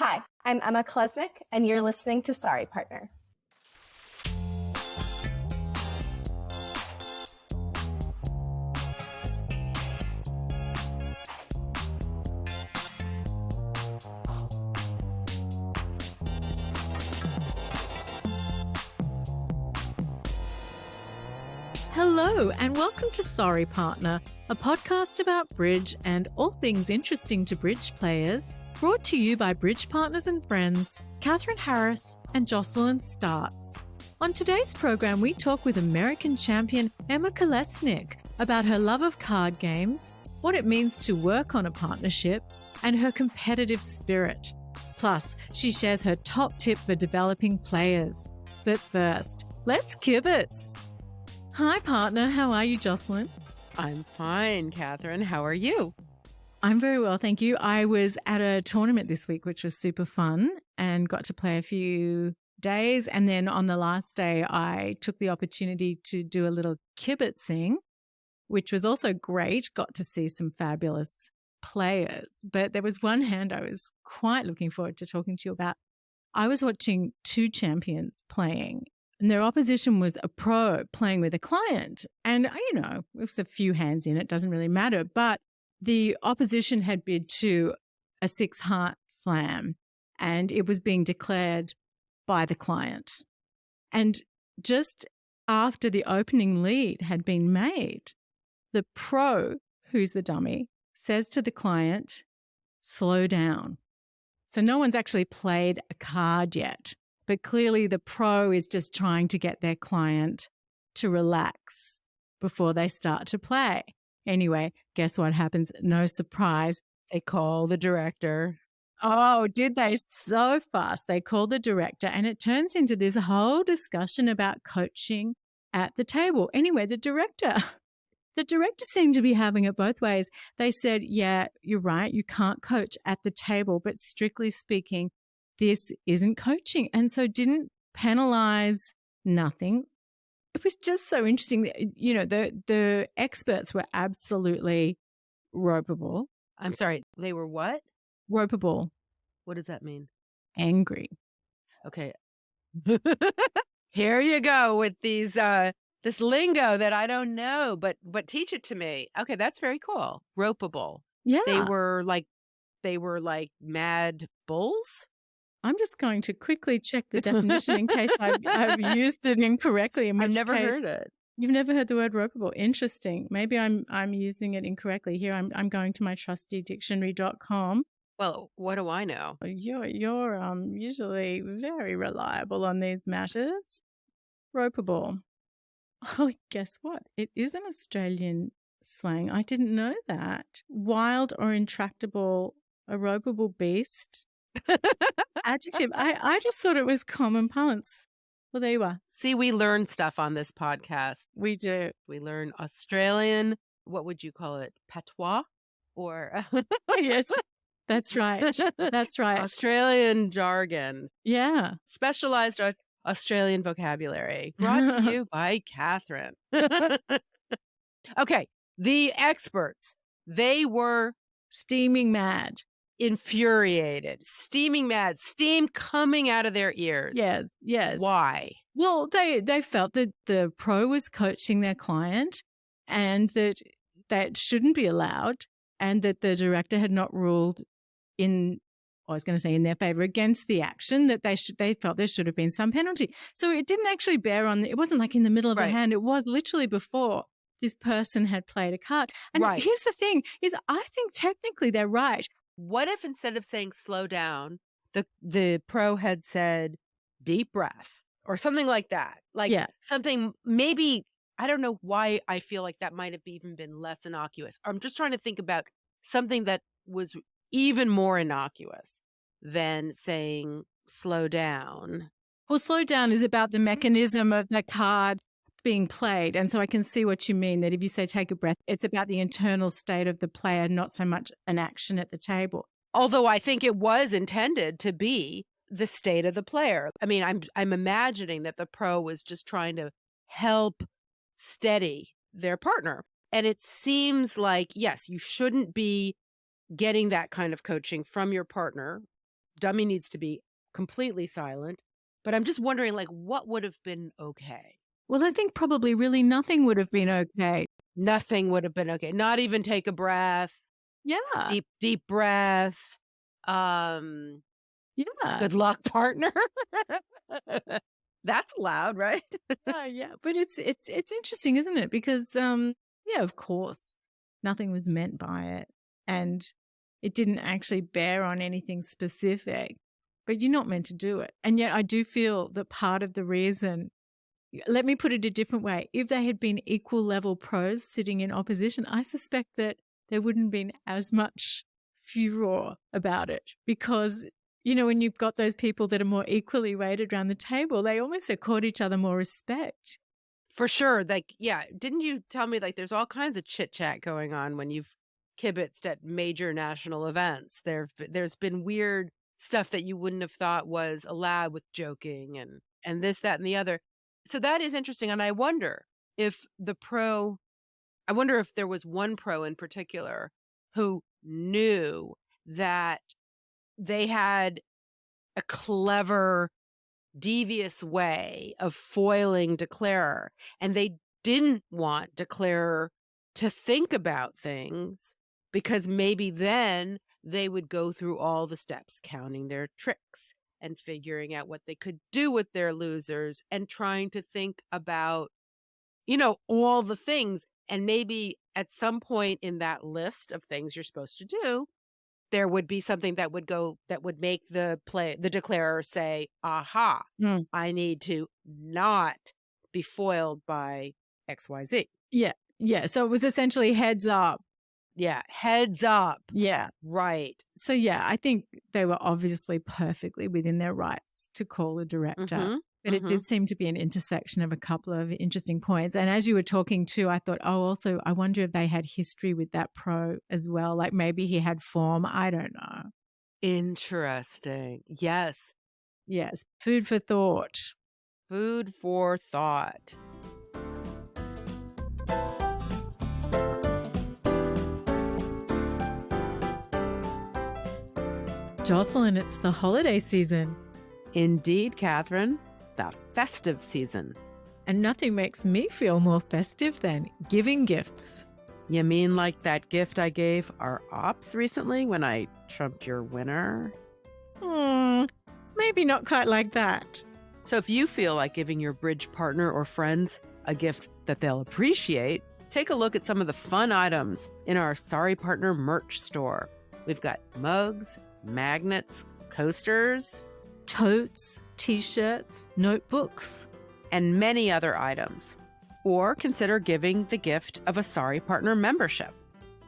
Hi, I'm Emma Klesmik, and you're listening to Sorry Partner. Hello, and welcome to Sorry Partner, a podcast about bridge and all things interesting to bridge players, brought to you by bridge partners and friends, Catherine Harris and Jocelyn Starts. On today's program, we talk with American champion Emma Kolesnik about her love of card games, what it means to work on a partnership, and her competitive spirit. Plus, she shares her top tip for developing players. But first, let's kibitz. Hi, partner. How are you, Jocelyn? I'm fine, Catherine. How are you? I'm very well, thank you. I was at a tournament this week, which was super fun, and got to play a few days. And then on the last day, I took the opportunity to do a little kibitzing, which was also great. Got to see some fabulous players. But there was one hand I was quite looking forward to talking to you about. I was watching two champions playing. And their opposition was a pro playing with a client. And, you know, it was a few hands in, it doesn't really matter. But the opposition had bid to a 6-heart slam, and it was being declared by the client. And just after the opening lead had been made, the pro, who's the dummy, says to the client, slow down. So no one's actually played a card yet. But clearly the pro is just trying to get their client to relax before they start to play. Anyway, guess what happens? No surprise. They call the director. Oh, did they? So fast. They call the director, and it turns into this whole discussion about coaching at the table. Anyway, the director seemed to be having it both ways. They said, yeah, you're right. You can't coach at the table, but strictly speaking, this isn't coaching, and so didn't penalize nothing. It was just so interesting. You know, the experts were absolutely ropeable. I'm sorry, they were what? Ropeable. What does that mean? Angry. Okay. Here you go with these this lingo that I don't know, but teach it to me. Okay, that's very cool. Ropeable. Yeah. They were like mad bulls? I'm just going to quickly check the definition in case I've used it incorrectly. I've never heard it. You've never heard the word ropeable. Interesting. Maybe I'm using it incorrectly. Here I'm going to my trusty dictionary.com. Well, what do I know? You're usually very reliable on these matters. Ropeable. Oh, guess what? It is an Australian slang. I didn't know that. Wild or intractable, a ropeable beast. Adjective. I just thought it was common parlance. Well, there you are. See, we learn stuff on this podcast. We do. We learn Australian, what would you call it? Patois? Or yes, that's right. That's right. Australian jargon. Yeah. Specialized Australian vocabulary. Brought to you by Catherine. Okay. The experts, they were steaming mad. Infuriated, steaming mad, steam coming out of their ears. Yes. Why? Well, they felt that the pro was coaching their client and that shouldn't be allowed, and that the director had not ruled in their favor against the action, that they felt there should have been some penalty. So it didn't actually bear on, it wasn't like in the middle of the hand, it was literally before this person had played a card. And here's the thing, is I think technically they're right. What if instead of saying slow down, the pro had said deep breath or something like that? Like something, maybe, I don't know why I feel like that might have even been less innocuous. I'm just trying to think about something that was even more innocuous than saying slow down. Well, slow down is about the mechanism of the card being played. And so I can see what you mean, that if you say take a breath, it's about the internal state of the player, not so much an action at the table. Although I think it was intended to be the state of the player. I mean, I'm imagining that the pro was just trying to help steady their partner. And it seems like, yes, you shouldn't be getting that kind of coaching from your partner dummy needs to be completely silent. But I'm just wondering, like, what would have been okay? Well, I think probably really nothing would have been okay. Nothing would have been okay. Not even take a breath. Yeah. Deep breath. Um, Yeah. Good luck, partner. That's loud, right? Yeah. But it's interesting, isn't it? Because yeah, of course, nothing was meant by it, and it didn't actually bear on anything specific. But you're not meant to do it, and yet I do feel that part of the reason. Let me put it a different way. If they had been equal level pros sitting in opposition, I suspect that there wouldn't have been as much furor about it, because, you know, when you've got those people that are more equally weighted around the table, they almost accord each other more respect. For sure. Like, yeah. Didn't you tell me, like, there's all kinds of chit chat going on when you've kibitzed at major national events? There's been weird stuff that you wouldn't have thought was allowed, with joking and this, that, and the other. So that is interesting. And I wonder if there was one pro in particular who knew that they had a clever, devious way of foiling Declarer, and they didn't want Declarer to think about things, because maybe then they would go through all the steps, counting their tricks and figuring out what they could do with their losers, and trying to think about, all the things. And maybe at some point in that list of things you're supposed to do, there would be something that would make the declarer say, aha, I need to not be foiled by XYZ. Yeah. Yeah. So it was essentially heads up. Yeah. Heads up. Yeah. Right. So, yeah, I think they were obviously perfectly within their rights to call a director. But it did seem to be an intersection of a couple of interesting points. And as you were talking too, I thought, also, I wonder if they had history with that pro as well. Like maybe he had form. I don't know. Interesting. Yes. Yes. Food for thought. Food for thought. Jocelyn, it's the holiday season. Indeed, Catherine. The festive season. And nothing makes me feel more festive than giving gifts. You mean like that gift I gave our ops recently when I trumped your winner? Maybe not quite like that. So if you feel like giving your bridge partner or friends a gift that they'll appreciate, take a look at some of the fun items in our Sorry Partner merch store. We've got mugs, magnets, coasters, totes, t-shirts, notebooks, and many other items. Or consider giving the gift of a Sorry Partner membership.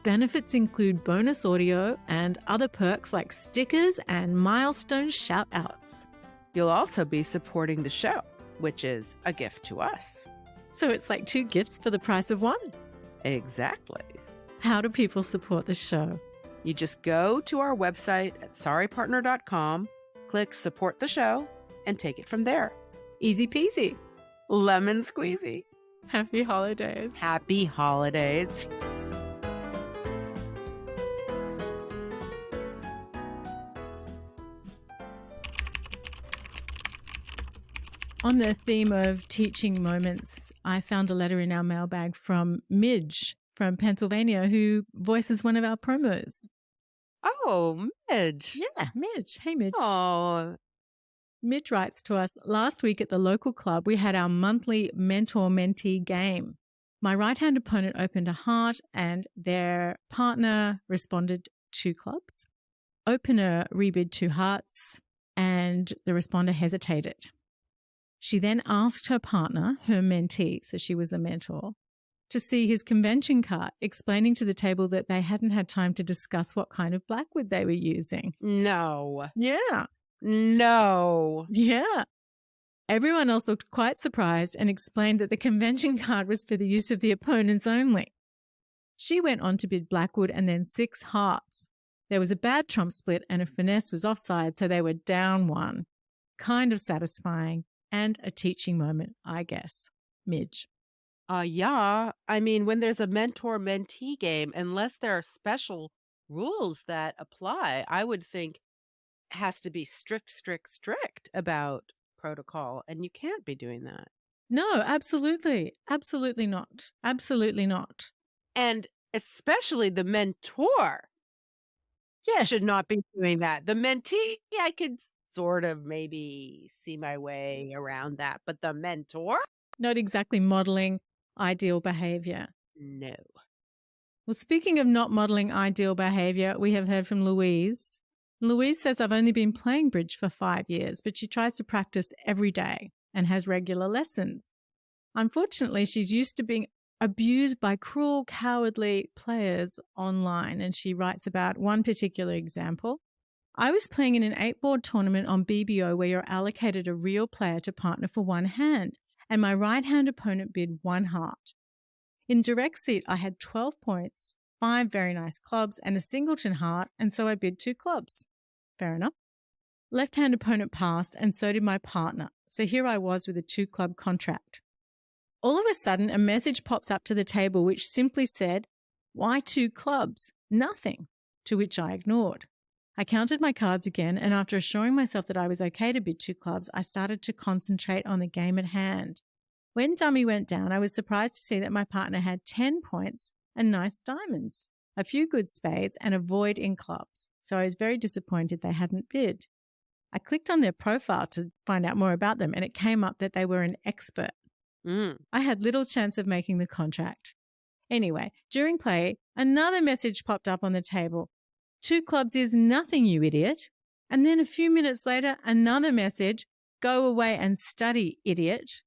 Benefits include bonus audio and other perks like stickers and milestone shout-outs. You'll also be supporting the show, which is a gift to us. So it's like 2 gifts for the price of 1. Exactly. How do people support the show? You just go to our website at sorrypartner.com, click support the show, and take it from there. Easy peasy. Lemon squeezy. Happy holidays. Happy holidays. On the theme of teaching moments, I found a letter in our mailbag from Midge from Pennsylvania, who voices one of our promos. Oh, Midge. Yeah, Midge. Hey, Midge. Oh. Midge writes to us, last week at the local club, we had our monthly mentor-mentee game. My right-hand opponent opened a heart and their partner responded 2 clubs. Opener rebid 2 hearts and the responder hesitated. She then asked her partner, her mentee, so she was the mentor, to see his convention card, explaining to the table that they hadn't had time to discuss what kind of blackwood they were using. No. Yeah. No. Yeah. Everyone else looked quite surprised and explained that the convention card was for the use of the opponents only. She went on to bid blackwood and then 6 hearts. There was a bad trump split and a finesse was offside, so they were down 1. Kind of satisfying and a teaching moment, I guess. Midge. Yeah. I mean, when there's a mentor-mentee game, unless there are special rules that apply, I would think has to be strict about protocol, and you can't be doing that. No, absolutely. Absolutely not. Absolutely not. And especially the mentor Yes. should not be doing that. The mentee, I could sort of maybe see my way around that, but the mentor? Not exactly modeling ideal behavior. No. Well, speaking of not modeling ideal behavior, we have heard from Louise. Louise says, I've only been playing bridge for 5 years, but she tries to practice every day and has regular lessons. Unfortunately, she's used to being abused by cruel, cowardly players online, and she writes about one particular example. I was playing in an 8-board tournament on BBO where you're allocated a real player to partner for one hand, and my right-hand opponent bid 1 heart. In direct seat, I had 12 points, 5 very nice clubs, and a singleton heart, and so I bid 2 clubs. Fair enough. Left-hand opponent passed, and so did my partner. So here I was with a 2-club contract. All of a sudden, a message pops up to the table which simply said, why 2 clubs? Nothing, to which I ignored. I counted my cards again, and after assuring myself that I was okay to bid 2 clubs, I started to concentrate on the game at hand. When dummy went down, I was surprised to see that my partner had 10 points and nice diamonds, a few good spades, and a void in clubs, so I was very disappointed they hadn't bid. I clicked on their profile to find out more about them, and it came up that they were an expert. I had little chance of making the contract. Anyway, during play, another message popped up on the table. 2 clubs is nothing, you idiot. And then a few minutes later, another message, go away and study, idiot.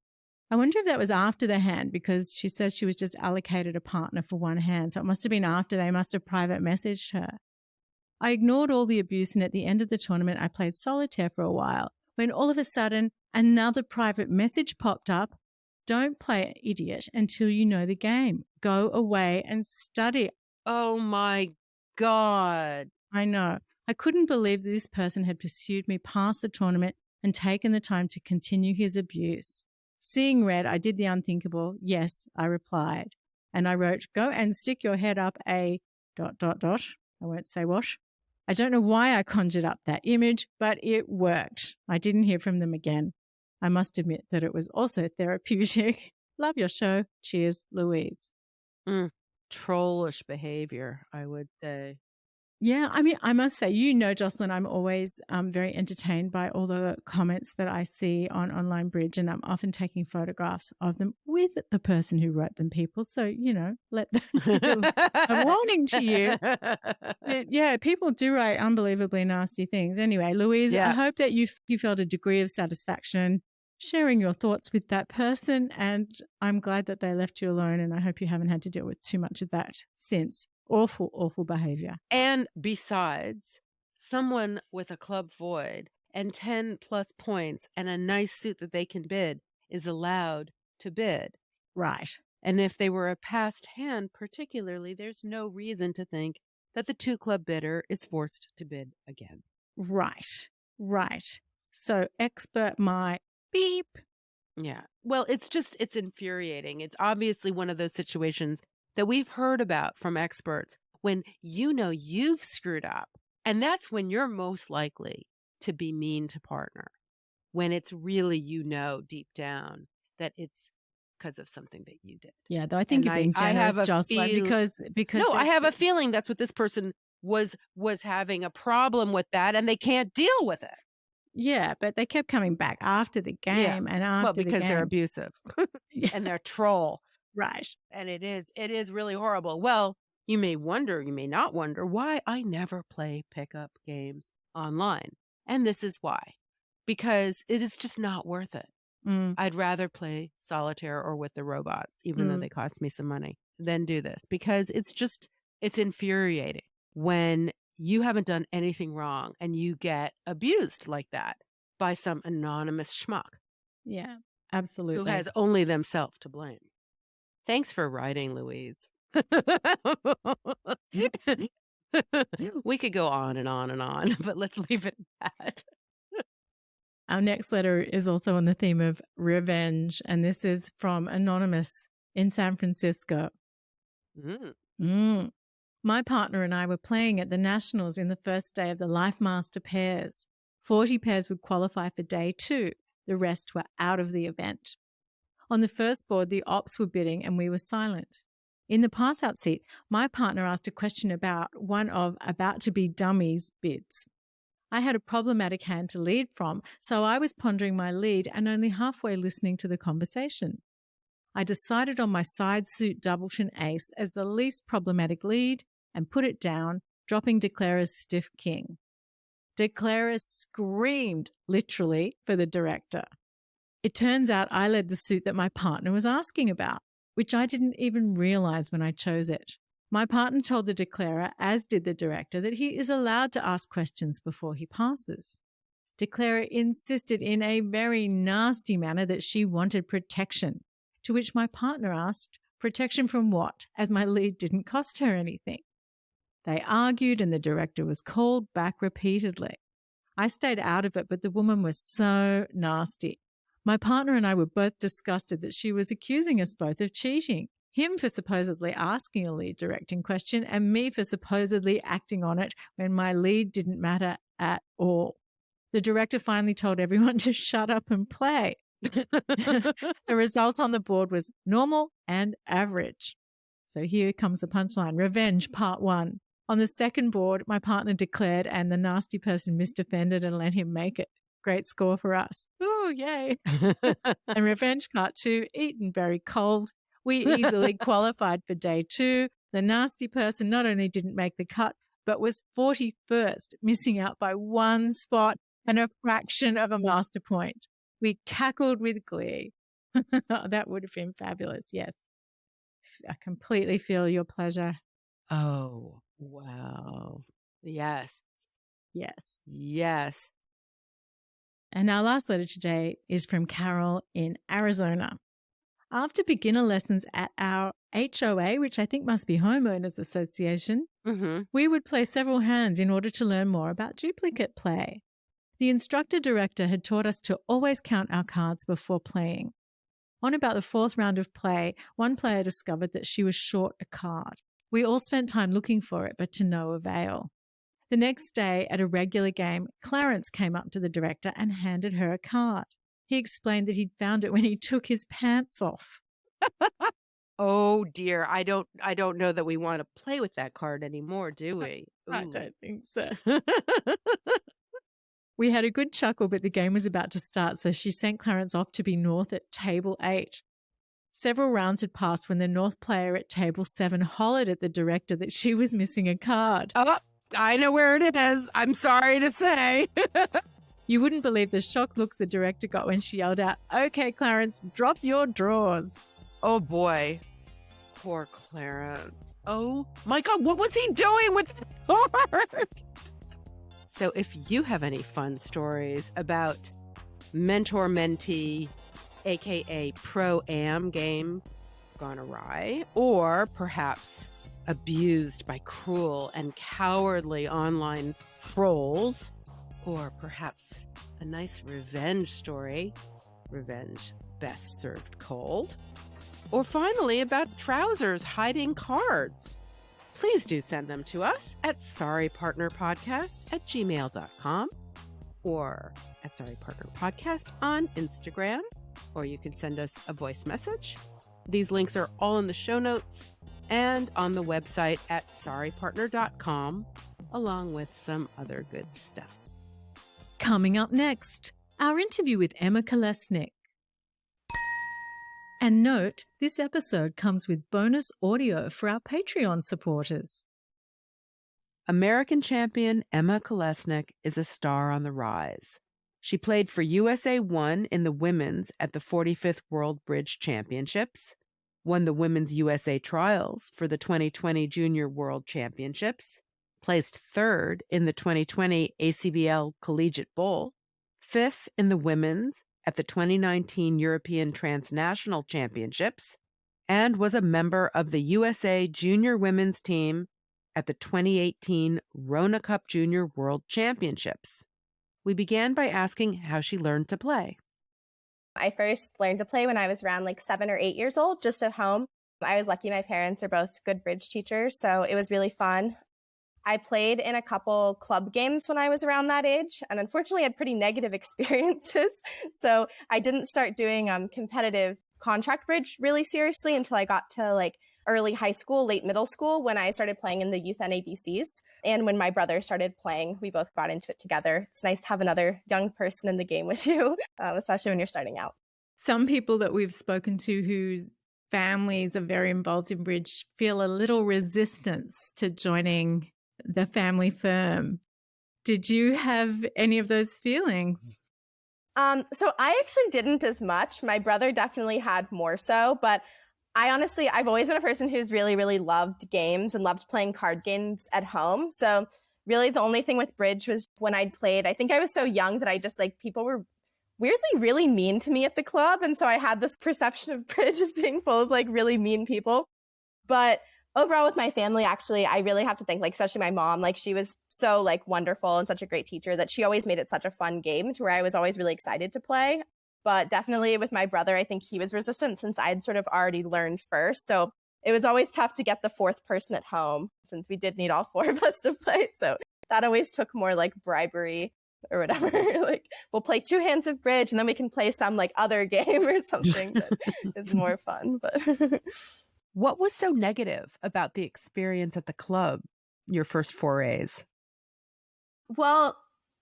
I wonder if that was after the hand, because she says she was just allocated a partner for 1 hand. So it must have been after. They must have private messaged her. I ignored all the abuse, and at the end of the tournament, I played solitaire for a while, when all of a sudden another private message popped up. Don't play idiot until you know the game. Go away and study. Oh my God. I know. I couldn't believe that this person had pursued me past the tournament and taken the time to continue his abuse. Seeing red, I did the unthinkable. Yes, I replied. And I wrote, go and stick your head up a ... I won't say what. I don't know why I conjured up that image, but it worked. I didn't hear from them again. I must admit that it was also therapeutic. Love your show. Cheers, Louise. Trollish behavior, I would say. Yeah, I mean, I must say, you know, Jocelyn, I'm always very entertained by all the comments that I see on Online Bridge, and I'm often taking photographs of them with the person who wrote them, people. So, you know, let them a warning to you. But yeah, people do write unbelievably nasty things. Anyway, Louise, I hope that you felt a degree of satisfaction sharing your thoughts with that person, and I'm glad that they left you alone, and I hope you haven't had to deal with too much of that since. Awful, awful behavior. And besides, someone with a club void and 10 plus points and a nice suit that they can bid is allowed to bid. Right. And if they were a passed hand particularly, there's no reason to think that the 2 club bidder is forced to bid again. Right. So expert my beep. Yeah. Well, it's infuriating. It's obviously one of those situations that we've heard about from experts when you know you've screwed up. And that's when you're most likely to be mean to partner, when it's really, you know, deep down that it's because of something that you did. Yeah, though I think you're being generous, Jocelyn, because no, I have a feeling that's what this person was having a problem with that, and they can't deal with it. Yeah, but they kept coming back after the game and after because they're abusive and they're troll. Right. And it is really horrible. Well, you may not wonder why I never play pickup games online. And this is why. Because it is just not worth it. I'd rather play solitaire or with the robots, even though they cost me some money, than do this. Because it's infuriating when you haven't done anything wrong and you get abused like that by some anonymous schmuck. Yeah, absolutely. Who has only themselves to blame. Thanks for writing, Louise. We could go on and on and on, but let's leave it at that. Our next letter is also on the theme of revenge, and this is from Anonymous in San Francisco. My partner and I were playing at the Nationals in the first day of the Life Master pairs. 40 pairs would qualify for day 2. The rest were out of the event. On the first board, the ops were bidding and we were silent. In the pass-out seat, my partner asked a question about one of about-to-be dummies' bids. I had a problematic hand to lead from, so I was pondering my lead and only halfway listening to the conversation. I decided on my side suit doubleton ace as the least problematic lead and put it down, dropping Declara's stiff king. Declara screamed, literally, for the director. It turns out I led the suit that my partner was asking about, which I didn't even realize when I chose it. My partner told the declarer, as did the director, that he is allowed to ask questions before he passes. Declarer insisted in a very nasty manner that she wanted protection, to which my partner asked, protection from what, as my lead didn't cost her anything. They argued and the director was called back repeatedly. I stayed out of it, but the woman was so nasty. My partner and I were both disgusted that she was accusing us both of cheating. Him for supposedly asking a lead directing question and me for supposedly acting on it when my lead didn't matter at all. The director finally told everyone to shut up and play. The result on the board was normal and average. So here comes the punchline. Revenge, part 1. On the second board, my partner declared and the nasty person misdefended and let him make it. Great score for us. Ooh, yay. And revenge, part 2, eaten very cold. We easily qualified for day 2. The nasty person not only didn't make the cut, but was 41st, missing out by 1 spot and a fraction of a master point. We cackled with glee. That would have been fabulous, yes. I completely feel your pleasure. Oh, wow. Yes. Yes. Yes. And our last letter today is from Carol in Arizona. After beginner lessons at our HOA, which I think must be Homeowners Association, we would play several hands in order to learn more about duplicate play. The instructor director had taught us to always count our cards before playing. On about the 4th round of play, one player discovered that she was short a card. We all spent time looking for it, but to no avail. The next day, at a regular game, Clarence came up to the director and handed her a card. He explained that he'd found it when he took his pants off. Oh dear, I don't know that we want to play with that card anymore, do we? I don't think so. We had a good chuckle, but the game was about to start, so she sent Clarence off to be North at table 8. Several rounds had passed when the North player at table 7 hollered at the director that she was missing a card. Oh, I know where it is. I'm sorry to say. You wouldn't believe the shocked looks the director got when she yelled out, "Okay, Clarence, drop your drawers." Oh boy. Poor Clarence. Oh my God, what was he doing with the card? So if you have any fun stories about mentor-mentee, aka pro-am game gone awry, or perhaps abused by cruel and cowardly online trolls, or perhaps a nice revenge story, revenge best served cold, or finally about trousers hiding cards, please do send them to us at sorrypartnerpodcast@gmail.com or at sorrypartnerpodcast on Instagram, or you can send us a voice message. These links are all in the show notes and on the website at sorrypartner.com, along with some other good stuff. Coming up next, our interview with Emma Kolesnik. And note, this episode comes with bonus audio for our Patreon supporters. American champion Emma Kolesnik is a star on the rise. She played for USA 1 in the women's at the 45th World Bridge Championships, won the Women's USA Trials for the 2020 Junior World Championships, placed 3rd in the 2020 ACBL Collegiate Bowl, 5th in the women's at the 2019 European Transnational Championships, and was a member of the USA Junior Women's team at the 2018 Rona Cup Junior World Championships. We began by asking how she learned to play. I first learned to play when I was around 7 or 8 years old, just at home. I was lucky my parents are both good bridge teachers, so it was really fun. I played in a couple club games when I was around that age, and unfortunately had pretty negative experiences. So I didn't start doing competitive contract bridge really seriously until I got to like early high school, late middle school, when I started playing in the youth NABCs. And when my brother started playing, we both got into it together. It's nice to have another young person in the game with you, especially when you're starting out. Some people that we've spoken to whose families are very involved in bridge feel a little resistance to joining the family firm. Did you have any of those feelings? So I actually didn't as much. My brother definitely had more so, but I've always been a person who's really, really loved games and loved playing card games at home. So really the only thing with bridge was when I'd played, I think I was so young that I just like, people were weirdly really mean to me at the club. And so I had this perception of bridge as being full of like really mean people. But overall with my family, actually, I really have to think, like, especially my mom, like she was so like wonderful and such a great teacher that she always made it such a fun game to where I was always really excited to play. But definitely with my brother, I think he was resistant since I'd sort of already learned first. So it was always tough to get the fourth person at home since we did need all four of us to play. So that always took more like bribery or whatever. Like we'll play 2 hands of bridge and then we can play some like other game or something that is more fun. But what was so negative about the experience at the club, your first forays? Well,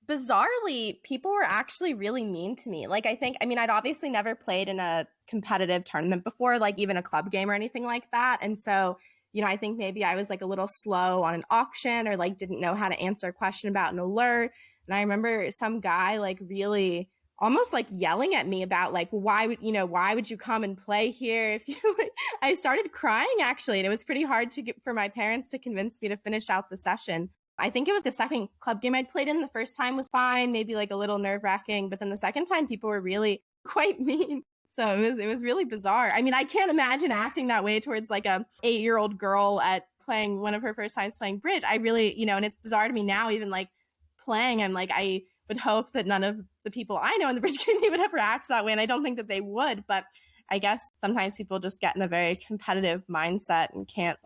bizarrely, people were actually really mean to me. Like, I'd obviously never played in a competitive tournament before, like even a club game or anything like that. And so, I think maybe I was like a little slow on an auction or like didn't know how to answer a question about an alert. And I remember some guy like really almost like yelling at me about like, why would you come and play here? If you like, I started crying actually. And it was pretty hard for my parents to convince me to finish out the session. I think it was the second club game I'd played in. The first time was fine, maybe like a little nerve-wracking, but then the second time people were really quite mean. So it was really bizarre. I mean, I can't imagine acting that way towards like a 8-year-old girl at playing one of her first times playing bridge. I really, and it's bizarre to me now, even like playing, I'm like, I would hope that none of the people I know in the bridge community would ever act that way. And I don't think that they would, but I guess sometimes people just get in a very competitive mindset and can't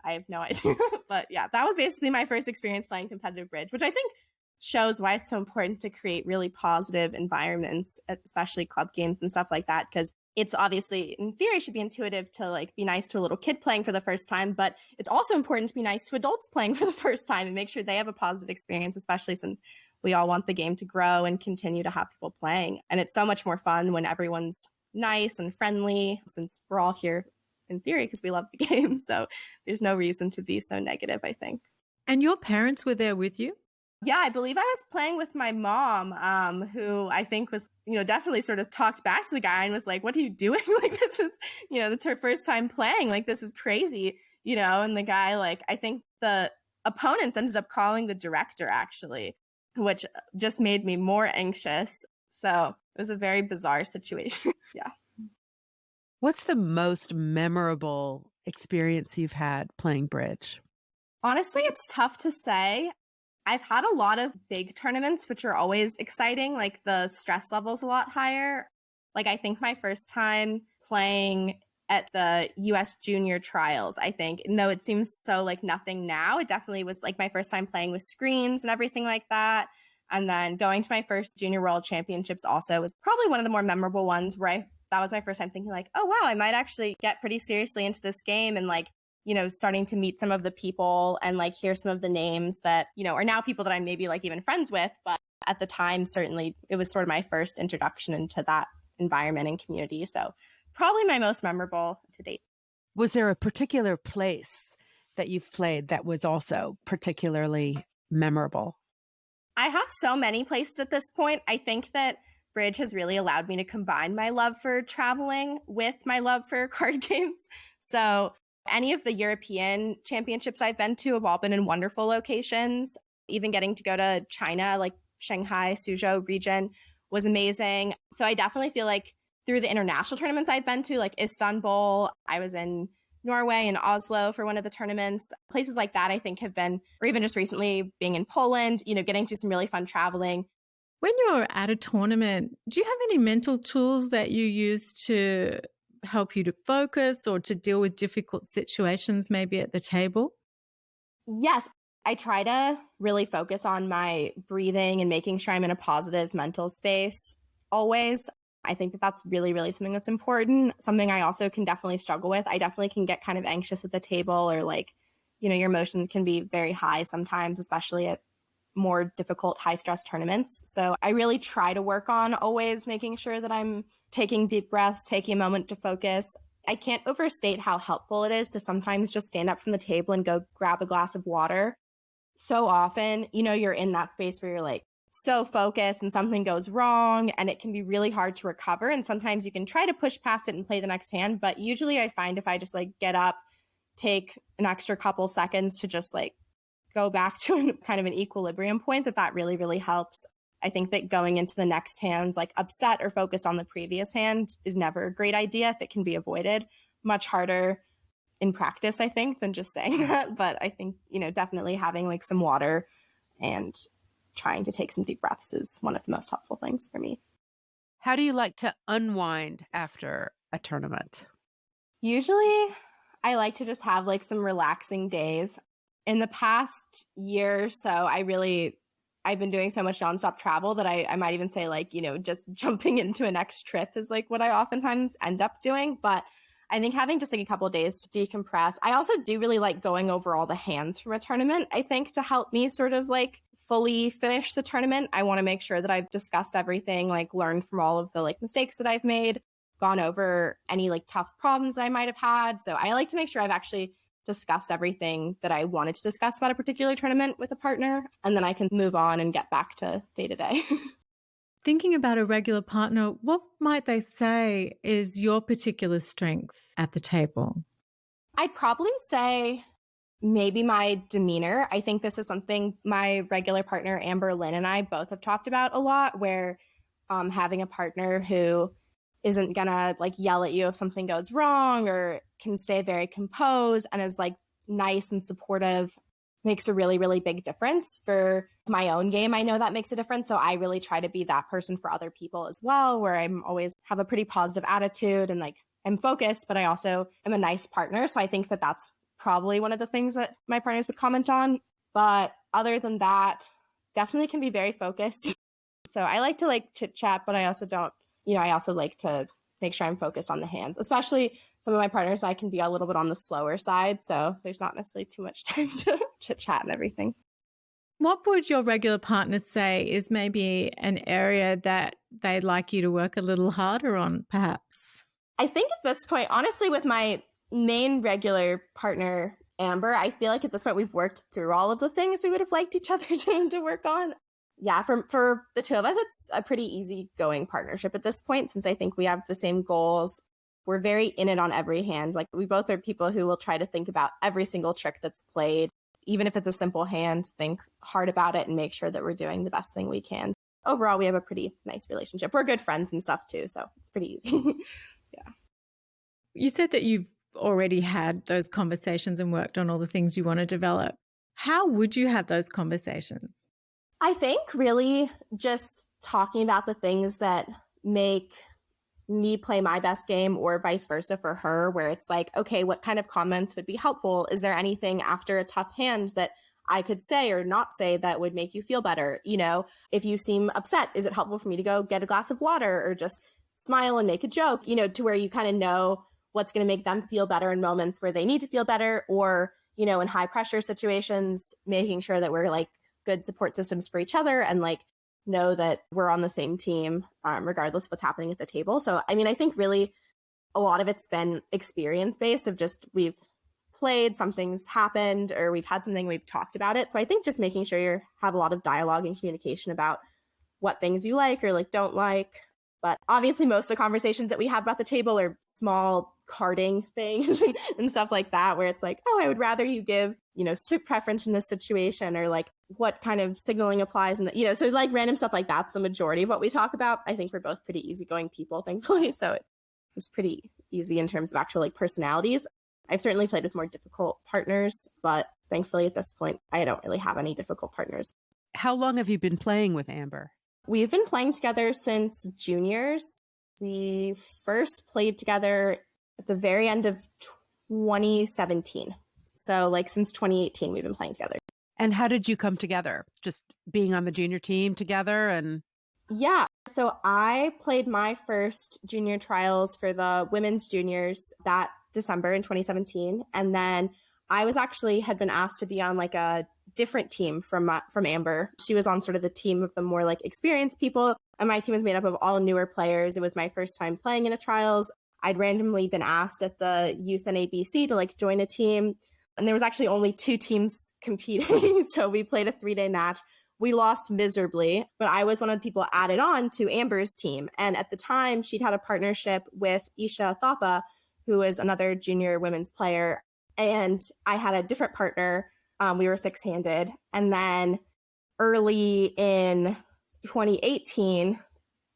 I have no idea. But yeah, that was basically my first experience playing competitive bridge, which I think shows why it's so important to create really positive environments, especially club games and stuff like that, because it's obviously, in theory, should be intuitive to like be nice to a little kid playing for the first time, but it's also important to be nice to adults playing for the first time and make sure they have a positive experience, especially since we all want the game to grow and continue to have people playing. And it's so much more fun when everyone's nice and friendly, since we're all here in theory because we love the game. So there's no reason to be so negative, I think. And your parents were there with you? Yeah, I believe I was playing with my mom, who I think was, definitely sort of talked back to the guy and was like, what are you doing? Like, this is, it's her first time playing. Like, this is crazy, and the guy, like, I think the opponents ended up calling the director, actually, which just made me more anxious. So it was a very bizarre situation. Yeah. What's the most memorable experience you've had playing bridge? Honestly, it's tough to say. I've had a lot of big tournaments, which are always exciting. Like the stress level's a lot higher. Like I think my first time playing at the US Junior Trials, I think, though it seems so like nothing now, it definitely was like my first time playing with screens and everything like that. And then going to my first Junior World Championships also was probably one of the more memorable ones where that was my first time thinking like, oh, wow, I might actually get pretty seriously into this game and like, starting to meet some of the people and like hear some of the names that, are now people that I'm maybe like even friends with. But at the time, certainly it was sort of my first introduction into that environment and community. So probably my most memorable to date. Was there a particular place that you've played that was also particularly memorable? I have so many places at this point. I think that bridge has really allowed me to combine my love for traveling with my love for card games. So any of the European championships I've been to have all been in wonderful locations. Even getting to go to China, like Shanghai, Suzhou region was amazing. So I definitely feel like through the international tournaments I've been to, like Istanbul, I was in Norway and Oslo for one of the tournaments. Places like that I think have been, or even just recently being in Poland, getting to some really fun traveling. When you're at a tournament, do you have any mental tools that you use to help you to focus or to deal with difficult situations maybe at the table? Yes, I try to really focus on my breathing and making sure I'm in a positive mental space always. I think that that's really, really something that's important. Something I also can definitely struggle with. I definitely can get kind of anxious at the table, or like, your emotions can be very high sometimes, especially at more difficult high stress tournaments. So I really try to work on always making sure that I'm taking deep breaths, taking a moment to focus. I can't overstate how helpful it is to sometimes just stand up from the table and go grab a glass of water. So often, you're in that space where you're like so focused and something goes wrong and it can be really hard to recover. And sometimes you can try to push past it and play the next hand. But usually I find if I just like get up, take an extra couple seconds to just like go back to kind of an equilibrium point, that really, really helps. I think that going into the next hands, like upset or focused on the previous hand, is never a great idea if it can be avoided. Much harder in practice, I think, than just saying that. But I think, definitely having like some water and trying to take some deep breaths is one of the most helpful things for me. How do you like to unwind after a tournament? Usually I like to just have like some relaxing days. In the past year or so, I've been doing so much nonstop travel that I might even say like, just jumping into a next trip is like what I oftentimes end up doing. But I think having just like a couple of days to decompress. I also do really like going over all the hands from a tournament, I think, to help me sort of like fully finish the tournament. I want to make sure that I've discussed everything, like learned from all of the like mistakes that I've made, gone over any like tough problems I might have had. So I like to make sure I've actually discussed everything that I wanted to discuss about a particular tournament with a partner, and then I can move on and get back to day to day. Thinking about a regular partner, what might they say is your particular strength at the table? I'd probably say maybe my demeanor. I think this is something my regular partner, Amber Lynn, and I both have talked about a lot, where having a partner who isn't gonna like yell at you if something goes wrong, or can stay very composed and is like nice and supportive, makes a really, really big difference for my own game. I know that makes a difference. So I really try to be that person for other people as well, where I'm always have a pretty positive attitude and like I'm focused, but I also am a nice partner. So I think that that's probably one of the things that my partners would comment on. But other than that, definitely can be very focused. So I like to like chit chat, but I also don't, I also like to make sure I'm focused on the hands, especially some of my partners. I can be a little bit on the slower side. So there's not necessarily too much time to chit chat and everything. What would your regular partners say is maybe an area that they'd like you to work a little harder on, perhaps? I think at this point, honestly, with my main regular partner, Amber, I feel like at this point we've worked through all of the things we would have liked each other to work on. Yeah, for the two of us, it's a pretty easygoing partnership at this point, since I think we have the same goals. We're very in it on every hand. Like we both are people who will try to think about every single trick that's played, even if it's a simple hand, think hard about it and make sure that we're doing the best thing we can. Overall, we have a pretty nice relationship. We're good friends and stuff too, so it's pretty easy. Yeah. You said that you've already had those conversations and worked on all the things you want to develop. How would you have those conversations? I think really just talking about the things that make me play my best game, or vice versa for her, where it's like, okay, what kind of comments would be helpful? Is there anything after a tough hand that I could say or not say that would make you feel better? If you seem upset, is it helpful for me to go get a glass of water or just smile and make a joke, to where you kind of know what's going to make them feel better in moments where they need to feel better, or, in high pressure situations, making sure that we're like good support systems for each other and like know that we're on the same team, regardless of what's happening at the table. So, I think really a lot of it's been experience based of just we've played, something's happened, or we've had something, we've talked about it. So I think just making sure you have a lot of dialogue and communication about what things you like or like don't like. But obviously most of the conversations that we have about the table are small carding things and stuff like that, where it's like, oh, I would rather you give, suit preference in this situation, or like what kind of signaling applies. And, so like random stuff like that's the majority of what we talk about. I think we're both pretty easygoing people, thankfully. So it's pretty easy in terms of actual like personalities. I've certainly played with more difficult partners, but thankfully at this point, I don't really have any difficult partners. How long have you been playing with Amber? We've been playing together since juniors. We first played together at the very end of 2017. So like since 2018, we've been playing together. And how did you come together? Just being on the junior team together and... Yeah. So I played my first junior trials for the women's juniors that December in 2017. And then I had been asked to be on like a different team from Amber. She was on sort of the team of the more like experienced people. And my team was made up of all newer players. It was my first time playing in a trials. I'd randomly been asked at the youth and ABC to like join a team. And there was actually only 2 teams competing. So we played a 3-day match. We lost miserably, but I was one of the people added on to Amber's team. And at the time, she'd had a partnership with Isha Thapa, who is another junior women's player. And I had a different partner. We were 6-handed. And then early in 2018,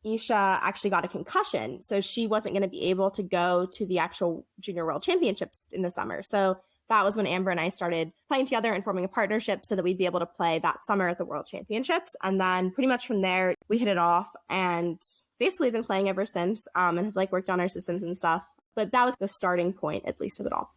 Isha actually got a concussion. So she wasn't going to be able to go to the actual Junior World Championships in the summer. So that was when Amber and I started playing together and forming a partnership so that we'd be able to play that summer at the World Championships. And then pretty much from there, we hit it off and basically been playing ever since, and have like worked on our systems and stuff. But that was the starting point, at least, of it all.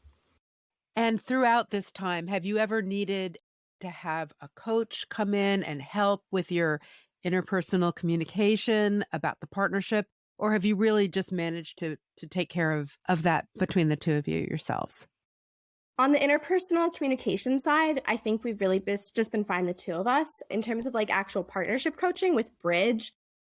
And throughout this time, have you ever needed to have a coach come in and help with your interpersonal communication about the partnership? Or have you really just managed to take care of that between the two of you yourselves? On the interpersonal communication side, I think we've really just been fine, the 2 of us. In terms of like actual partnership coaching with Bridge,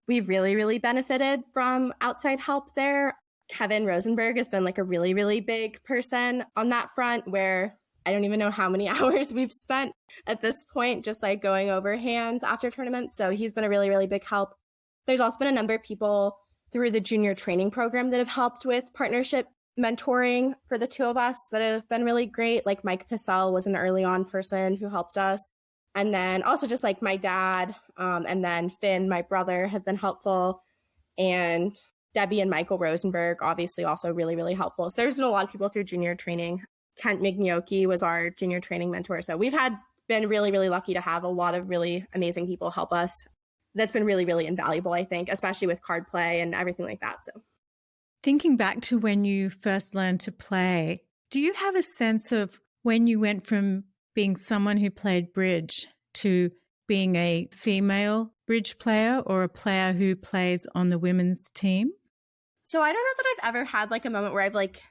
we've really, really benefited from outside help there. Kevin Rosenberg has been like a really, really big person on that front, where I don't even know how many hours we've spent at this point just like going over hands after tournaments. So he's been a really, really big help. There's also been a number of people through the junior training program that have helped with partnership mentoring for the 2 of us that have been really great. Like Mike Pissell was an early on person who helped us. And then also just like my dad, and then Finn, my brother, have been helpful. And Debbie and Michael Rosenberg, obviously also really, really helpful. So there's been a lot of people through junior training. Kent Mignocchi was our junior training mentor. So we've been really, really lucky to have a lot of really amazing people help us. That's been really, really invaluable, I think, especially with card play and everything like that. So thinking back to when you first learned to play, do you have a sense of when you went from being someone who played bridge to being a female bridge player or a player who plays on the women's team? So I don't know that I've ever had like a moment where I've like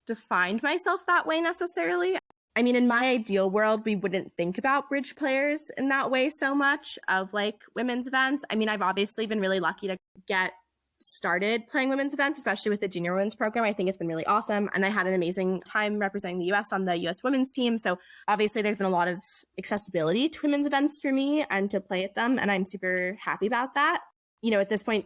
defined myself that way necessarily. I mean, in my ideal world, we wouldn't think about bridge players in that way so much of like women's events. I mean, I've obviously been really lucky to get started playing women's events, especially with the junior women's program. I think it's been really awesome. And I had an amazing time representing the US on the US women's team. So obviously there's been a lot of accessibility to women's events for me and to play at them. And I'm super happy about that. You know, at this point,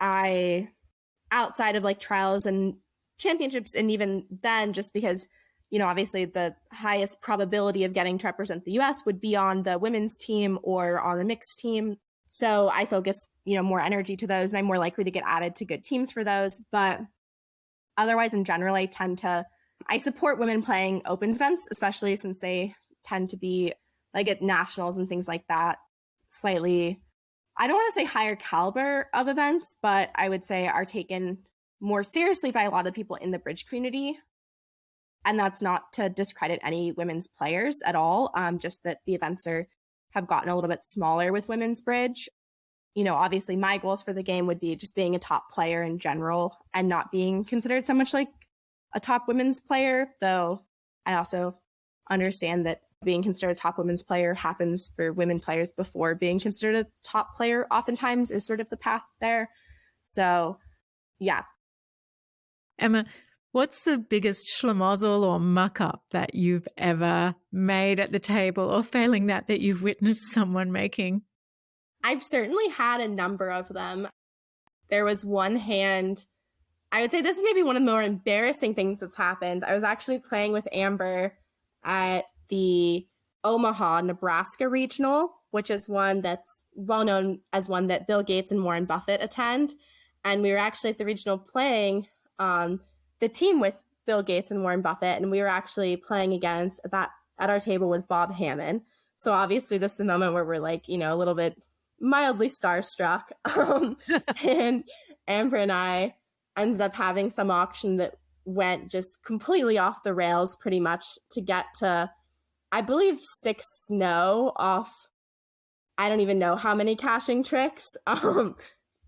outside of like trials and championships, and even then, just because, you know, obviously the highest probability of getting to represent the US would be on the women's team or on the mixed team. So I focus, you know, more energy to those, and I'm more likely to get added to good teams for those. But otherwise, in general, I support women playing opens events, especially since they tend to be like at nationals and things like that, slightly, I don't want to say higher caliber of events, but I would say are taken more seriously by a lot of people in the bridge community. And that's not to discredit any women's players at all, just that the events have gotten a little bit smaller with women's bridge. You know, obviously my goals for the game would be just being a top player in general and not being considered so much like a top women's player, though I also understand that being considered a top women's player happens for women players before being considered a top player oftentimes is sort of the path there. So, yeah. Emma, what's the biggest schlemozzle or muck-up that you've ever made at the table, or failing that you've witnessed someone making? I've certainly had a number of them. There was one hand, I would say this is maybe one of the more embarrassing things that's happened. I was actually playing with Amber at the Omaha, Nebraska regional, which is one that's well known as one that Bill Gates and Warren Buffett attend. And we were actually at the regional playing the team with Bill Gates and Warren Buffett, and we were actually playing against that at our table was Bob Hammond. So obviously this is a moment where we're like, you know, a little bit mildly starstruck. And Amber and I ended up having some auction that went just completely off the rails pretty much to get to, I believe, 6-0 off, I don't even know how many caching tricks,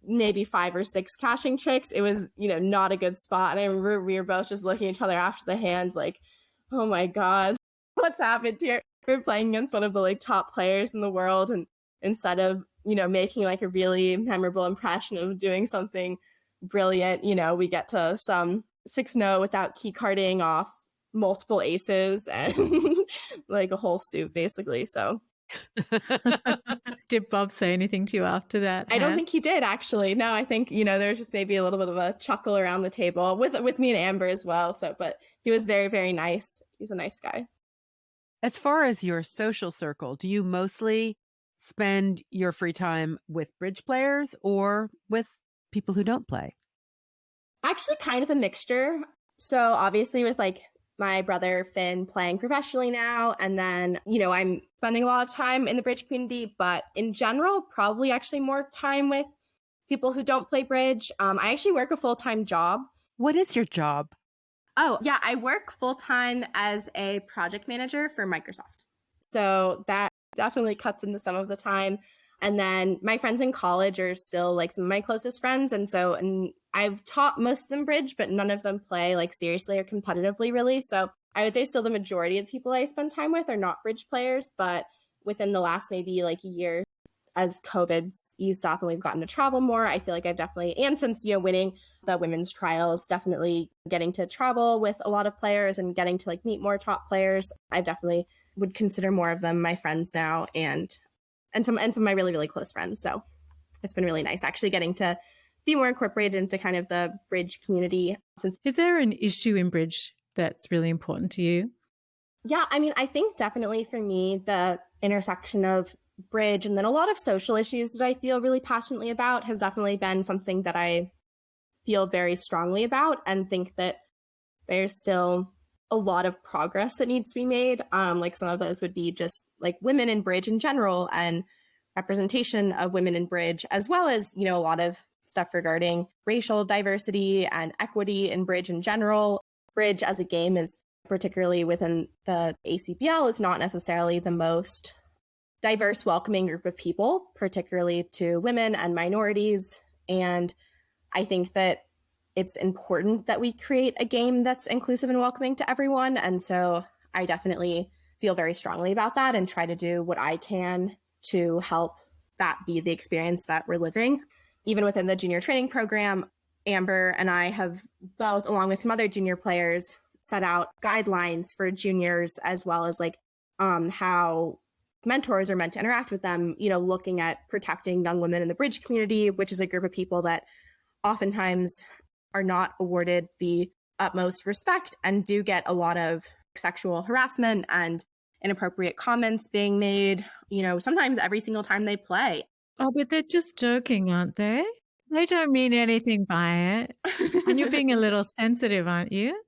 maybe 5 or 6 caching tricks. It was, not a good spot. And I remember we were both just looking at each other after the hands like, oh my God, what's happened here? We're playing against one of the like top players in the world. And instead of, making like a really memorable impression of doing something brilliant, we get to some 6-0 without key carding off multiple aces and like a whole suit basically. So did Bob say anything to you after that? I don't think he did, actually. No, I think, there's just maybe a little bit of a chuckle around the table with me and Amber as well. So, but he was very, very nice. He's a nice guy. As far as your social circle, do you mostly spend your free time with bridge players or with people who don't play? Actually, kind of a mixture. So obviously with like my brother Finn playing professionally now, and then, I'm spending a lot of time in the bridge community, but in general, probably actually more time with people who don't play bridge. I actually work a full-time job. What is your job? Oh, yeah, I work full-time as a project manager for Microsoft. So that definitely cuts into some of the time. And then my friends in college are still like some of my closest friends. And I've taught most of them bridge, but none of them play like seriously or competitively really. So I would say still the majority of people I spend time with are not bridge players. But within the last maybe like a year, as COVID's eased off and we've gotten to travel more, I feel like I've definitely, and since, winning the women's trials, definitely getting to travel with a lot of players and getting to like meet more top players, I definitely would consider more of them my friends now and some of my really, really close friends. So it's been really nice actually getting to be more incorporated into kind of the bridge community. Is there an issue in bridge that's really important to you? Yeah, I mean, I think definitely for me, the intersection of bridge and then a lot of social issues that I feel really passionately about has definitely been something that I feel very strongly about and think that there's still a lot of progress that needs to be made. Like some of those would be just like women in bridge in general and representation of women in bridge, as well as, a lot of stuff regarding racial diversity and equity in bridge in general. Bridge as a game is, particularly within the ACBL, is not necessarily the most diverse, welcoming group of people, particularly to women and minorities. And I think that it's important that we create a game that's inclusive and welcoming to everyone. And so I definitely feel very strongly about that and try to do what I can to help that be the experience that we're living. Even within the junior training program, Amber and I have both, along with some other junior players, set out guidelines for juniors, as well as like how mentors are meant to interact with them, looking at protecting young women in the bridge community, which is a group of people that oftentimes are not awarded the utmost respect and do get a lot of sexual harassment and inappropriate comments being made, sometimes every single time they play. Oh, but they're just joking, aren't they? They don't mean anything by it. And you're being a little sensitive, aren't you?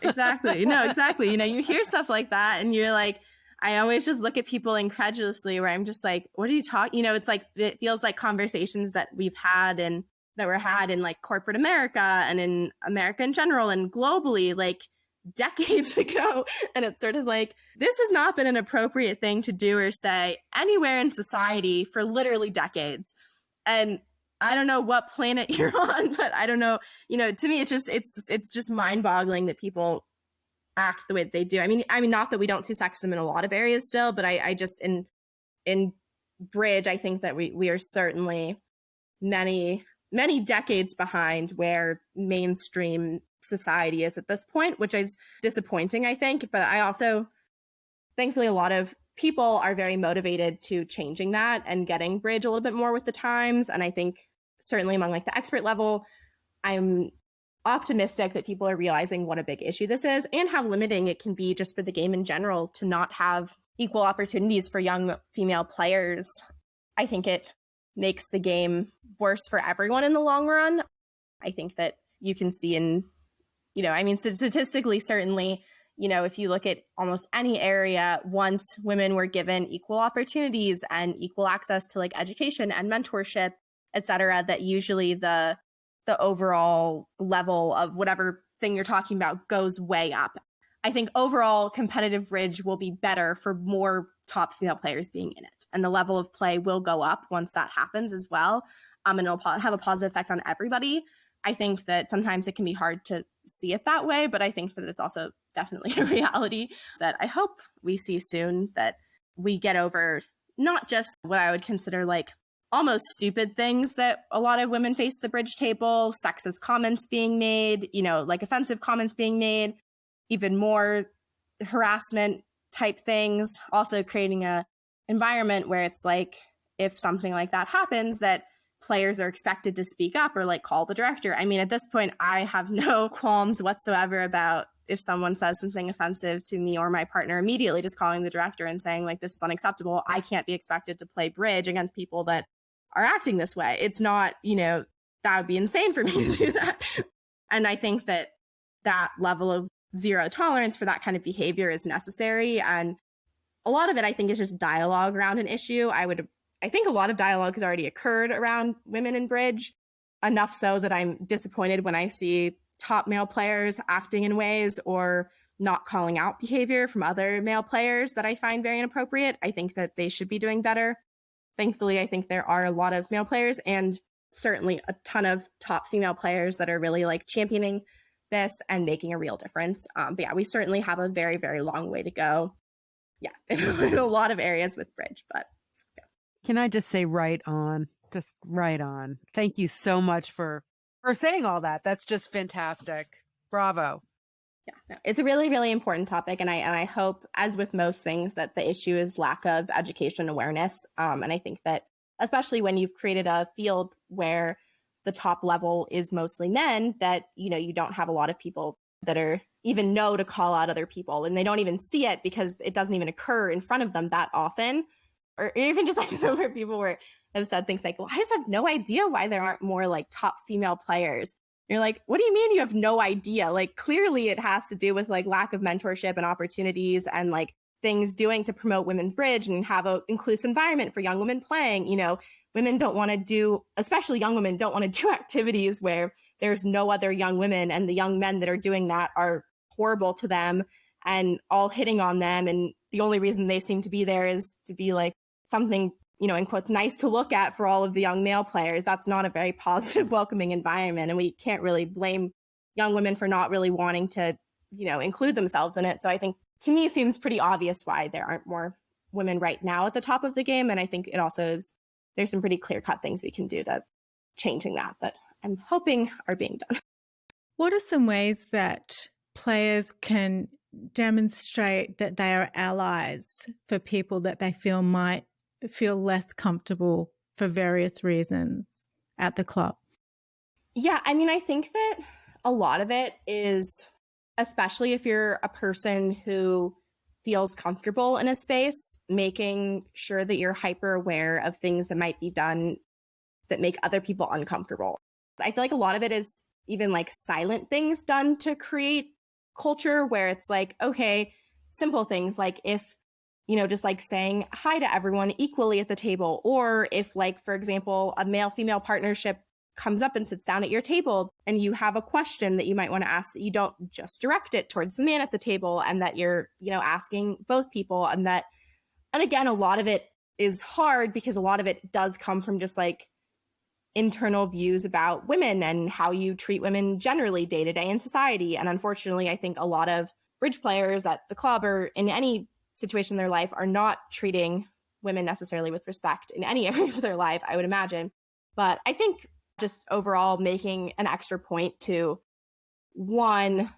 Exactly. No, exactly. You hear stuff like that and you're like, I always just look at people incredulously where I'm just like, what are you talking? It's like, it feels like conversations that we've had and that were had in like corporate America and in America in general and globally, like decades ago. And it's sort of like, this has not been an appropriate thing to do or say anywhere in society for literally decades. And I don't know what planet you're on, but I don't know, to me, it's just mind boggling that people act the way that they do. I mean, not that we don't see sexism in a lot of areas still, but I just, in bridge, I think that we are certainly many decades behind where mainstream society is at this point, which is disappointing, I think. But I also, thankfully, a lot of people are very motivated to changing that and getting bridge a little bit more with the times. And I think certainly among like the expert level, I'm optimistic that people are realizing what a big issue this is and how limiting it can be just for the game in general to not have equal opportunities for young female players. I think it makes the game worse for everyone in the long run. I think that you can see in, statistically, certainly, if you look at almost any area, once women were given equal opportunities and equal access to like education and mentorship, et cetera, that usually the overall level of whatever thing you're talking about goes way up. I think overall competitive bridge will be better for more top female players being in it. And the level of play will go up once that happens as well. And it'll have a positive effect on everybody. I think that sometimes it can be hard to see it that way, but I think that it's also definitely a reality that I hope we see soon, that we get over not just what I would consider like almost stupid things that a lot of women face at the bridge table, sexist comments being made, like offensive comments being made, even more harassment type things, also creating a environment where it's like, if something like that happens, that players are expected to speak up or like call the director. I mean, at this point, I have no qualms whatsoever about if someone says something offensive to me or my partner, immediately just calling the director and saying like, this is unacceptable. I can't be expected to play bridge against people that are acting this way. It's not, that would be insane for me to do that. And I think that that level of zero tolerance for that kind of behavior is necessary. And a lot of it, I think, is just dialogue around an issue. I think a lot of dialogue has already occurred around women in bridge, enough so that I'm disappointed when I see top male players acting in ways or not calling out behavior from other male players that I find very inappropriate. I think that they should be doing better. Thankfully, I think there are a lot of male players and certainly a ton of top female players that are really like championing this and making a real difference. But yeah, we certainly have a very, very long way to go. Yeah, in a lot of areas with bridge, but yeah. Can I just say right on? Just right on. Thank you so much for saying all that. That's just fantastic. Bravo. Yeah, no, it's a really, really important topic. And I hope, as with most things, that the issue is lack of education and awareness. And I think that especially when you've created a field where the top level is mostly men, that, you don't have a lot of people that are even know to call out other people, and they don't even see it because it doesn't even occur in front of them that often. Or even just like a number of people have said things like, well, I just have no idea why there aren't more like top female players. And you're like, what do you mean you have no idea? Like, clearly it has to do with like lack of mentorship and opportunities and like things doing to promote women's bridge and have an inclusive environment for young women playing. Women don't want to do, especially young women don't want to do activities where there's no other young women, and the young men that are doing that are horrible to them and all hitting on them. And the only reason they seem to be there is to be like something, in quotes, nice to look at for all of the young male players. That's not a very positive, welcoming environment. And we can't really blame young women for not really wanting to, include themselves in it. So I think, to me, it seems pretty obvious why there aren't more women right now at the top of the game. And I think it also is, there's some pretty clear-cut things we can do to changing that I'm hoping are being done. What are some ways that players can demonstrate that they are allies for people that they feel might feel less comfortable for various reasons at the club? Yeah, I mean, I think that a lot of it is, especially if you're a person who feels comfortable in a space, making sure that you're hyper aware of things that might be done that make other people uncomfortable. I feel like a lot of it is even like silent things done to create culture where it's like, okay, simple things like if, just like saying hi to everyone equally at the table, or if like, for example, a male-female partnership comes up and sits down at your table and you have a question that you might want to ask, that you don't just direct it towards the man at the table, and that you're, asking both people. And again, a lot of it is hard because a lot of it does come from just like internal views about women and how you treat women generally day to day in society. And unfortunately, I think a lot of bridge players at the club or in any situation in their life are not treating women necessarily with respect in any area of their life, I would imagine. But I think just overall making an extra point to, one,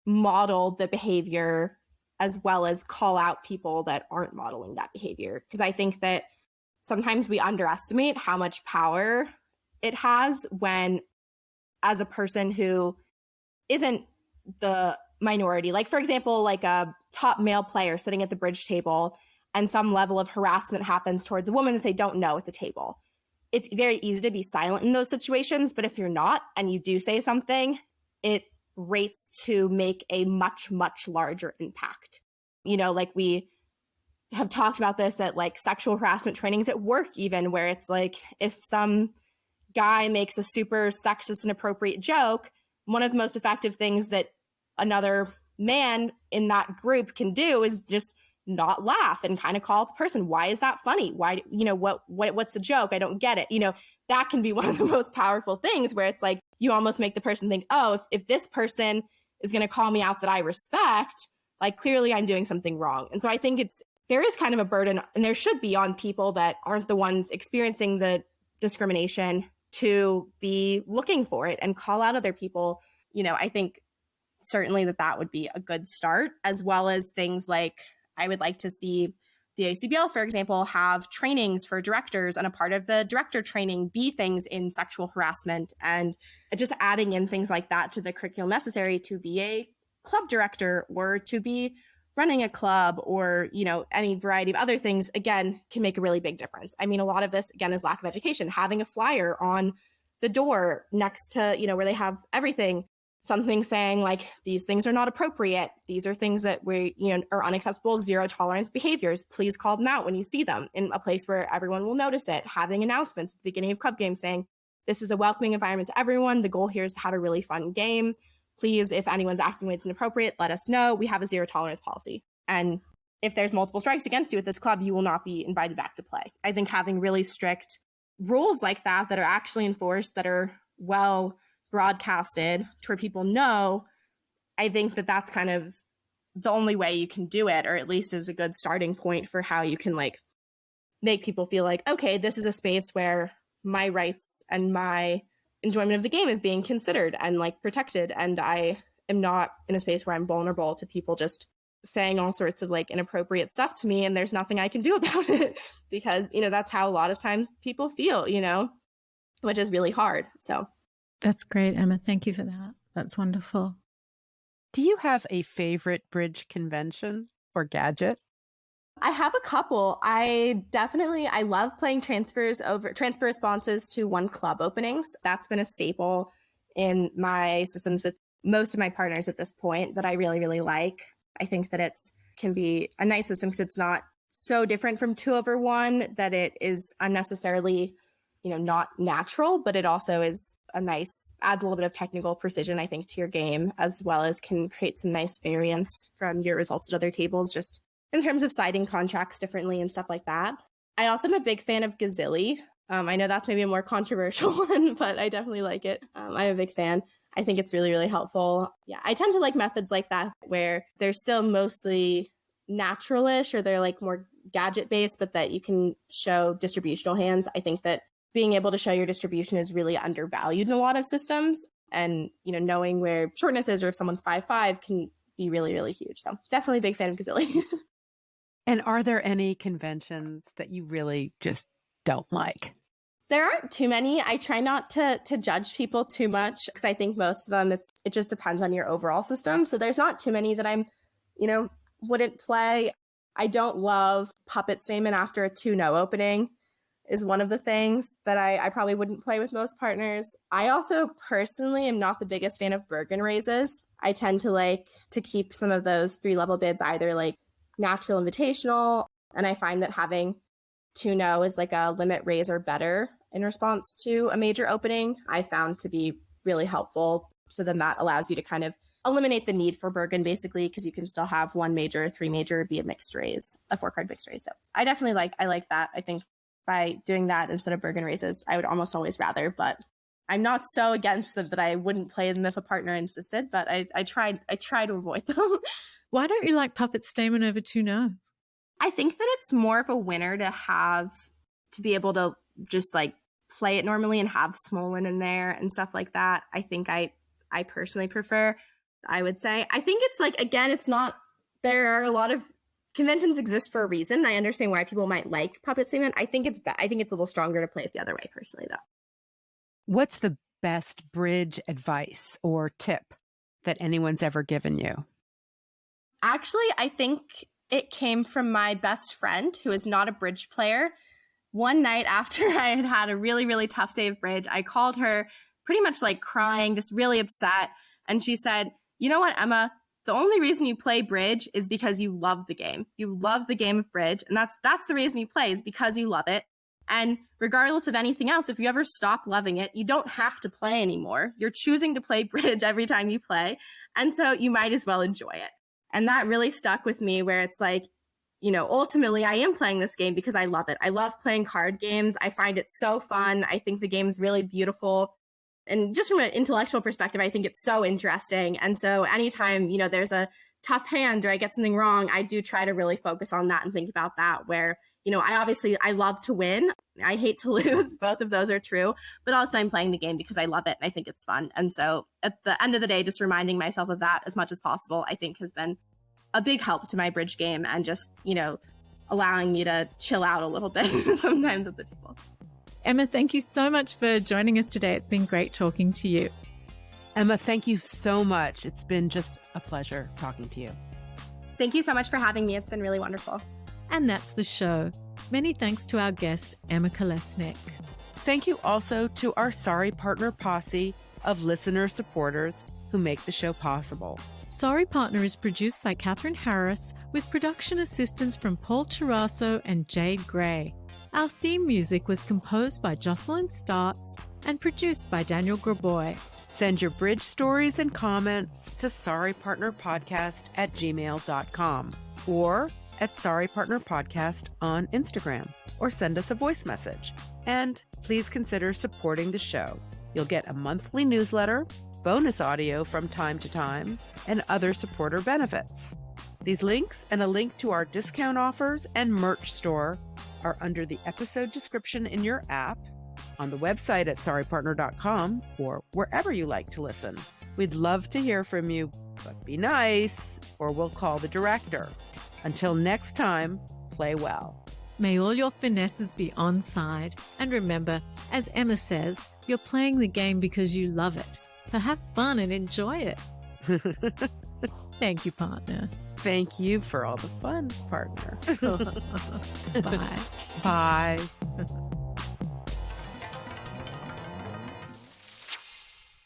model the behavior as well as call out people that aren't modeling that behavior. Because I think that sometimes we underestimate how much power it has when, as a person who isn't the minority, like for example, like a top male player sitting at the bridge table and some level of harassment happens towards a woman that they don't know at the table. It's very easy to be silent in those situations, but if you're not and you do say something, it rates to make a much, much larger impact. Like we have talked about this at like sexual harassment trainings at work, even, where it's like if some guy makes a super sexist and inappropriate joke, one of the most effective things that another man in that group can do is just not laugh and kind of call out the person. Why is that funny? Why, what's the joke? I don't get it. That can be one of the most powerful things where it's like, you almost make the person think, oh, if this person is going to call me out that I respect, like clearly I'm doing something wrong. And so I think there is kind of a burden, and there should be, on people that aren't the ones experiencing the discrimination to be looking for it and call out other people. I think certainly that would be a good start, as well as things like, I would like to see the ACBL, for example, have trainings for directors, and a part of the director training be things in sexual harassment, and just adding in things like that to the curriculum necessary to be a club director or to be running a club, or, any variety of other things, again, can make a really big difference. I mean, a lot of this, again, is lack of education. Having a flyer on the door next to, where they have everything, something saying like, these things are not appropriate. These are things that are unacceptable, zero tolerance behaviors. Please call them out when you see them in a place where everyone will notice it. Having announcements at the beginning of club games saying, this is a welcoming environment to everyone. The goal here is to have a really fun game. Please, if anyone's acting in ways inappropriate, let us know. We have a zero tolerance policy. And if there's multiple strikes against you at this club, you will not be invited back to play. I think having really strict rules like that are actually enforced, that are well broadcasted to where people know, I think that's kind of the only way you can do it, or at least is a good starting point for how you can like make people feel like, okay, this is a space where my rights and my enjoyment of the game is being considered and like protected, and I am not in a space where I'm vulnerable to people just saying all sorts of like inappropriate stuff to me and there's nothing I can do about it, because that's how a lot of times people feel, which is really hard. So that's great, Emma. Thank you for that. That's wonderful. Do you have a favorite bridge convention or gadget? I have a couple. I love playing transfer responses to one club openings. That's been a staple in my systems with most of my partners at this point that I really, really like. I think that can be a nice system because it's not so different from 2-over-1 that it is unnecessarily, not natural, but it also is adds a little bit of technical precision, I think, to your game, as well as can create some nice variance from your results at other tables, just in terms of siding contracts differently and stuff like that. I also am a big fan of Gazilli. I know that's maybe a more controversial one, but I definitely like it. I'm a big fan. I think it's really, really helpful. Yeah, I tend to like methods like that where they're still mostly naturalish, or they're like more gadget based, but that you can show distributional hands. I think that being able to show your distribution is really undervalued in a lot of systems. And, knowing where shortness is, or if someone's 5'5", can be really, really huge. So definitely a big fan of Gazilli. And are there any conventions that you really just don't like? There aren't too many. I try not to judge people too much, because I think most of them, it just depends on your overall system. So there's not too many that I'm, wouldn't play. I don't love Puppet Stamen after a 2-0 opening is one of the things that I probably wouldn't play with most partners. I also personally am not the biggest fan of Bergen raises. I tend to like to keep some of those 3-level bids either like natural invitational, and I find that having 2-0 is like a limit raise or better in response to a major opening, I found to be really helpful. So then that allows you to kind of eliminate the need for Bergen, basically, because you can still have 1 major, 3 major be a mixed raise, a 4-card mixed raise. So I definitely like that. I think by doing that instead of Bergen raises, I would almost always rather, but I'm not so against them that I wouldn't play them if a partner insisted, but I try to avoid them. Why don't you like Puppet Stamen over 2-0? I think that it's more of a winner to be able to just like play it normally and have Smolin in there and stuff like that. I think I personally prefer, I would say. I think it's like, again, it's not, there are a lot of conventions exist for a reason. I understand why people might like Puppet Stamen. I think it's a little stronger to play it the other way, personally, though. What's the best bridge advice or tip that anyone's ever given you? Actually, I think it came from my best friend, who is not a bridge player. One night after I had had a really, really tough day of bridge, I called her pretty much like crying, just really upset. And she said, you know what, Emma, the only reason you play bridge is because you love the game. You love the game of bridge. And that's the reason you play, is because you love it. And regardless of anything else, if you ever stop loving it, you don't have to play anymore. You're choosing to play bridge every time you play. And so you might as well enjoy it. And that really stuck with me, where it's like, you know, ultimately I am playing this game because I love it. I love playing card games. I find it so fun. I think the game's really beautiful. And just from an intellectual perspective, I think it's so interesting. And so anytime, you know, there's a tough hand or I get something wrong, I do try to really focus on that and think about that, where, you know, I love to win. I hate to lose. Both of those are true. But also I'm playing the game because I love it and I think it's fun. And so at the end of the day, just reminding myself of that as much as possible, I think has been a big help to my bridge game, and just, you know, allowing me to chill out a little bit sometimes at the table. Emma, thank you so much for joining us today. It's been great talking to you. Emma, thank you so much. It's been just a pleasure talking to you. Thank you so much for having me. It's been really wonderful. And that's the show. Many thanks to our guest, Emma Kolesnik. Thank you also to our Sorry Partner posse of listener supporters who make the show possible. Sorry Partner is produced by Catherine Harris with production assistance from Paul Chirasso and Jade Gray. Our theme music was composed by Jocelyn Starts and produced by Daniel Graboy. Send your bridge stories and comments to sorrypartnerpodcast@gmail.com or at Sorry Partner Podcast on Instagram, or send us a voice message. And please consider supporting the show. You'll get a monthly newsletter, bonus audio from time to time, and other supporter benefits. These links and a link to our discount offers and merch store are under the episode description in your app, on the website at sorrypartner.com, or wherever you like to listen. We'd love to hear from you, but be nice, or we'll call the director. Until next time, play well. May all your finesses be on side. And remember, as Emma says, you're playing the game because you love it. So have fun and enjoy it. Thank you, partner. Thank you for all the fun, partner. Bye. Bye.